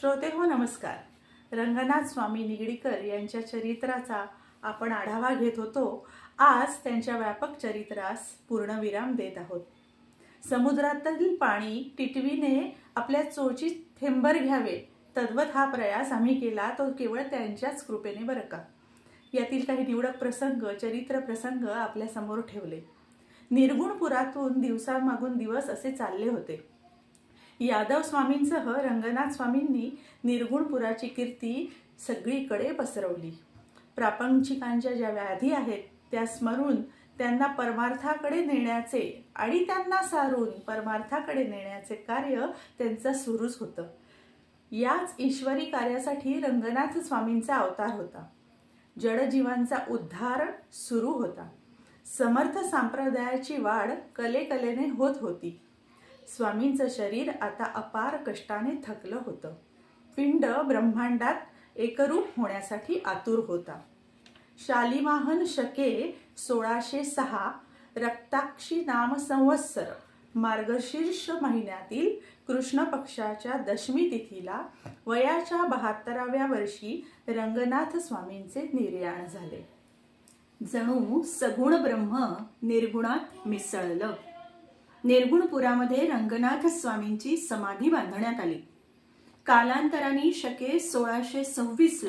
श्रोते हो नमस्कार। रंगनाथ स्वामी निगडीकर यांच्या चरित्राचा आपण आढावा घेत होतो। आज त्यांच्या व्यापक चरित्रास पूर्णविराम देत आहोत। समुद्रातील पाणी टिटवीने आपल्या चोचीत थेंबर घ्यावे तद्वत हा प्रयास आम्ही केला तो केवळ त्यांच्याच कृपेने बरं का। यातील काही निवडक प्रसंग चरित्र प्रसंग आपल्या समोर ठेवले। निर्गुणपुरातून दिवसामागून दिवस असे चालले होते। यादव स्वामींसह रंगनाथ स्वामींनी निर्गुणपुराची कीर्ती सगळीकडे पसरवली। प्रापंचिकांच्या ज्या व्याधी आहेत त्या स्मरून त्यांना परमार्थाकडे नेण्याचे आणि त्यांना सारून परमार्थाकडे नेण्याचे कार्य त्यांचं सुरूच होतं। याच ईश्वरी कार्यासाठी रंगनाथ स्वामींचा अवतार होता। जडजीवांचा उद्धार सुरू होता। समर्थ संप्रदायाची वाढ कलेकलेने होत होती। स्वामींचं शरीर आता अपार कष्टाने थकलं होतं। पिंड ब्रह्मांडात एकरूप होण्यासाठी आतुर होता। शालिवाहन शके 1606 रक्ताक्षी नाम संवत्सर मार्गशीर्ष महिन्यातील कृष्ण पक्षाच्या दशमी तिथीला वयाच्या 72व्या वर्षी रंगनाथ स्वामींचे निर्याण झाले। जणू सगुण ब्रह्म निर्गुणात मिसळलं। निर्गुणपुरामध्ये रंगनाथ स्वामींची समाधी बांधण्यात आली। कालांतराने शके 1626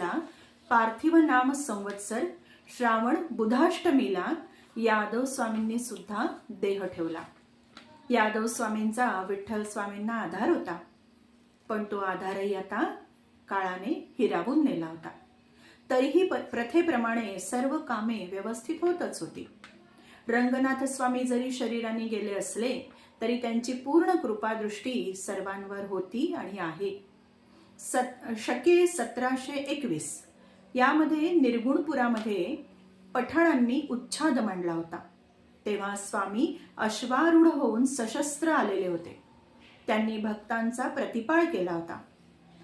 पार्थिव नाम संवत्सर श्रावण बुधाष्टमीला यादव स्वामींनी सुद्धा देह ठेवला। यादव स्वामींचा विठ्ठल स्वामींना आधार होता, पण तो आधारही आता काळाने हिरावून नेला होता। तरीही प्रथेप्रमाणे सर्व कामे व्यवस्थित होतच होती। रंगनाथ स्वामी जरी शरीराने गेले असले तरी त्यांची पूर्ण कृपादृष्टी सर्वांवर होती आणि आहे। शके 1721 यामध्ये निर्गुणपुरामध्ये पठाणांनी उच्छाद मांडला होता। तेव्हा स्वामी अश्वारूढ होऊन सशस्त्र आलेले होते। त्यांनी भक्तांचा प्रतिपाळ केला होता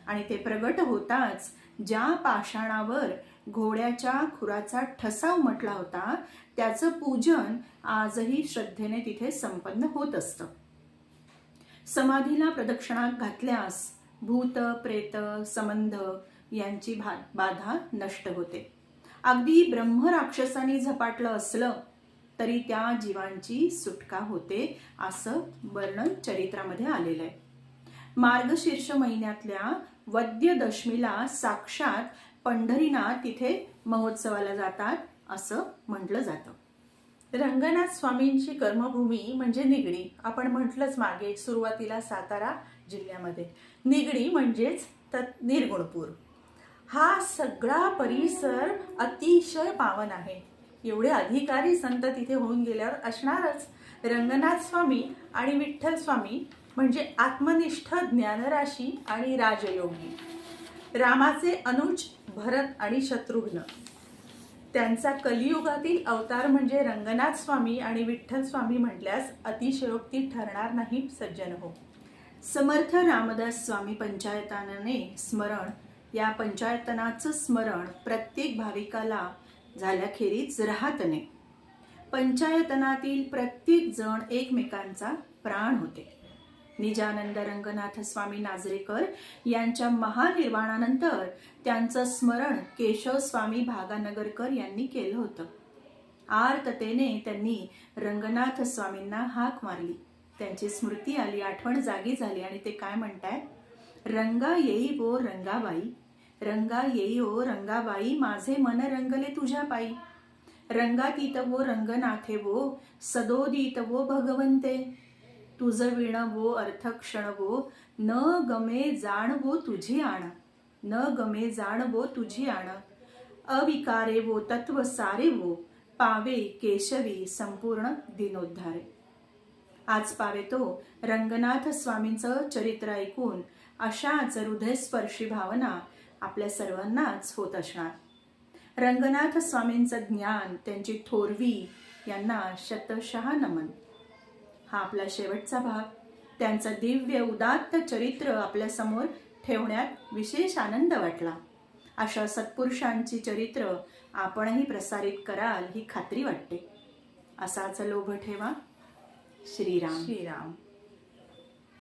आणि ते प्रगट होताच ज्या पाषाणावर घोड्याच्या खुराचा ठसा उमटला होता त्याचं पूजन आजही श्रद्धेने तिथे संपन्न होत असतं। समाधीला प्रदक्षिणा घातल्यास भूत प्रेत संबंध यांची बाधा नष्ट होते। अगदी ब्रह्म राक्षसांनी झपाटलं असलं तरी त्या जीवांची सुटका होते असं वर्णन चरित्रामध्ये आलेलं आहे। मार्गशीर्ष महिन्यातल्या वद्य दशमीला साक्षात पंढरीनाथ तिथे महोत्सवाला जातात असं म्हटलं जातं। रंगनाथ स्वामींची कर्मभूमी म्हणजे निगडी। आपण म्हटलंच मागे सुरुवातीला सातारा जिल्ह्यामध्ये निगडी म्हणजेच निर्गुणपूर। हा सगळा परिसर अतिशय पावन आहे। एवढे अधिकारी संत तिथे होऊन गेल्यावर असणारच रंगनाथ स्वामी आणि विठ्ठल स्वामी म्हणजे आत्मनिष्ठ ज्ञानराशी आणि राजयोगी। रामाचे अनुज भरत आणि शत्रुघ्न त्यांचा कलियुगातील अवतार म्हणजे रंगनाथ स्वामी आणि विठ्ठल स्वामी म्हटल्यास अतिशयोक्ती ठरणार नाही सज्जन हो। समर्थ रामदास स्वामी पंचायतनाने स्मरण या पंचायतनाचं स्मरण प्रत्येक भाविकाला झाल्याखेरीज राहत नाही। पंचायतनातील प्रत्येक जण एकमेकांचा प्राण होते। निजानंद रंगनाथ स्वामी नाझरेकर यांच्या महानिर्वाणानंतर त्यांचं स्मरण केशव स्वामी भागानगरकर यांनी केलं होतं। आर्ततेने त्यांनी रंगनाथ स्वामींना हाक मारली। त्यांची स्मृती आली, आठवण जागी झाली आणि ते काय म्हणताय? रंगा येई वो रंगाबाई, रंगा येई ओ रंगाबाई, माझे मन रंगले तुझ्या पायी। रंगातीत वो रंगनाथे वो, सदोदित वो भगवंते, तुझ विण वो अर्थ क्षण वो, न गमे जाण वो तुझी आण, न गमे जाण वो तुझी आण, अविकारे वो तत्व सारे वो, पावे केशवी संपूर्ण दिनोद्धारे। आज पावे तो रंगनाथ स्वामींचं चरित्र ऐकून अशाच हृदयस्पर्शी भावना आपल्या सर्वांनाच होत असणार। रंगनाथ स्वामींचं ज्ञान त्यांची थोरवी यांना शतशः नमन। हा आपला शेवटचा भाग। त्यांचं दिव्य उदात्त चरित्र आपल्या समोर ठेवण्यात विशेष आनंद वाटला। अशा सत्पुरुषांची चरित्र आपणही प्रसारित कराल ही खात्री वाटते। असाच लोभ ठेवा। श्रीराम श्रीराम।